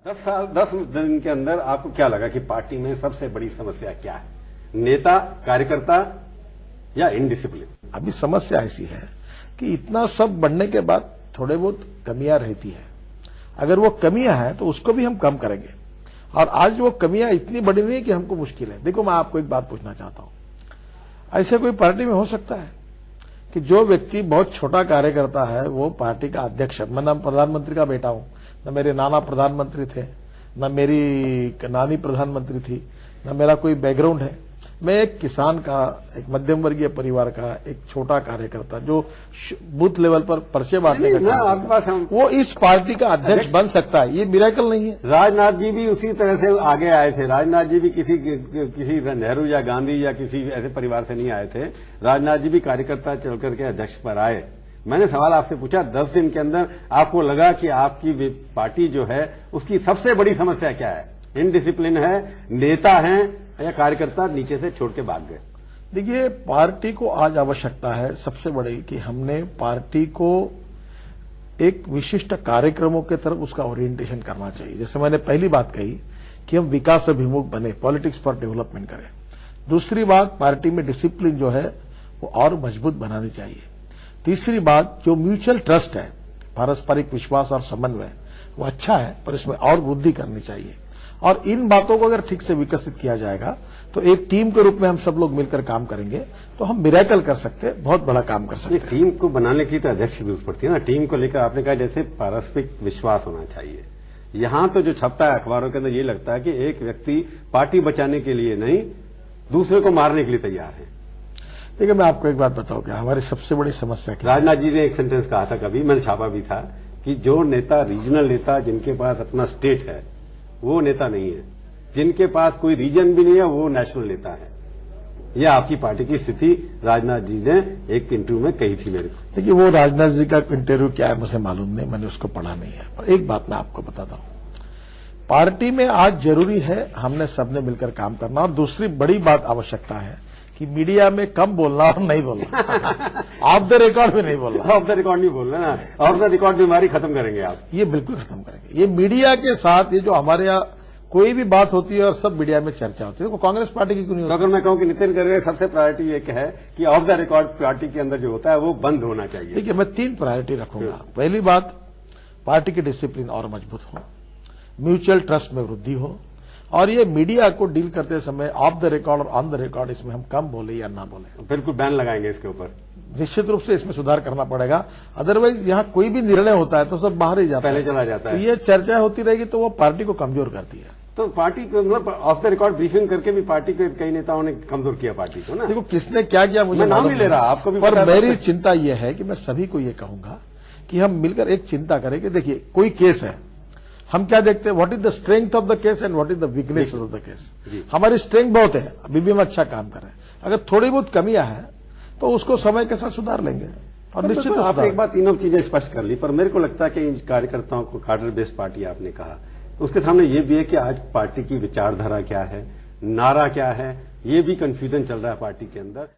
10 दिन के अंदर आपको क्या लगा कि पार्टी में सबसे बड़ी समस्या क्या है? नेता, कार्यकर्ता या इनडिसिप्लिन? अभी समस्या ऐसी है कि इतना सब बढ़ने के बाद थोड़े बहुत कमियां रहती है। अगर वो कमियां हैं तो उसको भी हम कम करेंगे। और आज वो कमियां इतनी बड़ी नहीं कि हमको मुश्किल है। देखो, मैं आपको एक बात पूछना चाहता हूं, ऐसे कोई पार्टी में हो सकता है कि जो व्यक्ति बहुत छोटा कार्यकर्ता है वो पार्टी का अध्यक्ष है? मैं ना प्रधानमंत्री का बेटा हूं, न मेरे नाना प्रधानमंत्री थे, न मेरी नानी प्रधानमंत्री थी, न मेरा कोई बैकग्राउंड है। मैं एक किसान का, एक मध्यम वर्गीय परिवार का एक छोटा कार्यकर्ता जो बूथ लेवल पर पर्चे बांटने का आपके पास वो इस पार्टी का अध्यक्ष बन सकता है। ये मिरेकल नहीं है। राजनाथ जी भी उसी तरह से आगे आए थे। राजनाथ जी भी किसी नेहरू या गांधी या किसी ऐसे परिवार से नहीं आए थे। राजनाथ जी भी कार्यकर्ता चल करके अध्यक्ष पर आए। मैंने सवाल आपसे पूछा, 10 दिन के अंदर आपको लगा कि आपकी पार्टी जो है उसकी सबसे बड़ी समस्या क्या है? इनडिसिप्लिन है, नेता हैं, या कार्यकर्ता नीचे से छोड़ के भाग गए? देखिए, पार्टी को आज आवश्यकता है सबसे बड़ी कि हमने पार्टी को एक विशिष्ट कार्यक्रमों के तरफ उसका ओरिएंटेशन करना चाहिए। जैसे मैंने पहली बात कही कि हम विकास अभिमुख बने, पॉलिटिक्स फॉर डेवलपमेंट करें। दूसरी बात, पार्टी में डिसिप्लिन जो है वो और मजबूत बनानी चाहिए। तीसरी बात, जो म्यूचुअल ट्रस्ट है, पारस्परिक विश्वास और समन्वय, वो अच्छा है पर इसमें और वृद्धि करनी चाहिए। और इन बातों को अगर ठीक से विकसित किया जाएगा तो एक टीम के रूप में हम सब लोग मिलकर काम करेंगे तो हम मिरेकल कर सकते हैं, बहुत बड़ा काम कर सकते हैं। टीम को बनाने की तो अध्यक्ष की जरूरत पड़ती है ना। टीम को लेकर आपने कहा जैसे पारस्परिक विश्वास होना चाहिए। यहां तो जो छपता है अखबारों के अंदर ये लगता है कि एक व्यक्ति पार्टी बचाने के लिए नहीं, दूसरे को मारने के लिए तैयार है। देखिए, मैं आपको एक बात बताऊं, क्या हमारी सबसे बड़ी समस्या क्या है? राजनाथ जी ने एक सेंटेंस कहा था, कभी मैंने छापा भी था, कि जो नेता, रीजनल नेता जिनके पास अपना स्टेट है वो नेता नहीं है, जिनके पास कोई रीजन भी नहीं है वो नेशनल नेता है। यह आपकी पार्टी की स्थिति राजनाथ जी ने एक इंटरव्यू में कही थी मेरे को। देखिए, वो राजनाथ जी का इंटरव्यू क्या है मुझे मालूम नहीं, मैंने उसको पढ़ा नहीं है। पर एक बात मैं आपको बताता हूं, पार्टी में आज जरूरी है हमने सबने मिलकर काम करना। और दूसरी बड़ी बात आवश्यकता है कि मीडिया में कम बोलना और नहीं बोलना। ऑफ द रिकॉर्ड भी नहीं बोलना। ऑफ द रिकॉर्ड नहीं बोलना ना, ऑफ द रिकॉर्ड बीमारी खत्म करेंगे आप। ये बिल्कुल खत्म करेंगे। ये मीडिया के साथ, ये जो हमारे यहाँ कोई भी बात होती है और सब मीडिया में चर्चा होती है, तो कांग्रेस पार्टी की क्यों नहीं होती? तो अगर मैं कहूं कि नितिन गडकरी सबसे प्रायोरिटी एक है कि ऑफ द रिकॉर्ड पार्टी के अंदर जो होता है वो बंद होना चाहिए। देखिए, मैं 3 प्रायोरिटी रखूंगा। पहली बात, पार्टी की डिसिप्लिन और मजबूत हो, म्यूचुअल ट्रस्ट में वृद्धि हो, और ये मीडिया को डील करते समय ऑफ द रिकॉर्ड और ऑन द रिकॉर्ड इसमें हम कम बोले या ना बोले। बिल्कुल बैन लगाएंगे इसके ऊपर। निश्चित रूप से इसमें सुधार करना पड़ेगा। अदरवाइज यहाँ कोई भी निर्णय होता है तो सब बाहर ही जाता है, पहले चला जाता है। तो ये चर्चा होती रहेगी तो वो पार्टी को कमजोर करती है। तो पार्टी को मतलब ऑफ द रिकॉर्ड ब्रीफिंग करके भी पार्टी के कई नेताओं ने कमजोर किया पार्टी को ना। देखो, किसने क्या किया मुझे नाम नहीं ले रहा, आपको भी पर मेरी चिंता यह है कि मैं सभी को ये कहूंगा कि हम मिलकर एक चिंता करें कि देखिए, कोई केस है, हम क्या देखते हैं, what is the strength of the case and what is the weakness of the case. हमारी स्ट्रेंथ बहुत है, अभी भी हम अच्छा काम कर रहे हैं। अगर थोड़ी बहुत कमियां हैं तो उसको समय के साथ सुधार लेंगे। और निश्चित तो आपने एक बात तीनों चीजें स्पष्ट कर ली, पर मेरे को लगता है कि इन कार्यकर्ताओं को कार्डर बेस्ड पार्टी आपने कहा, उसके सामने ये भी है कि आज पार्टी की विचारधारा क्या है, नारा क्या है, ये भी कंफ्यूजन चल रहा है पार्टी के अंदर।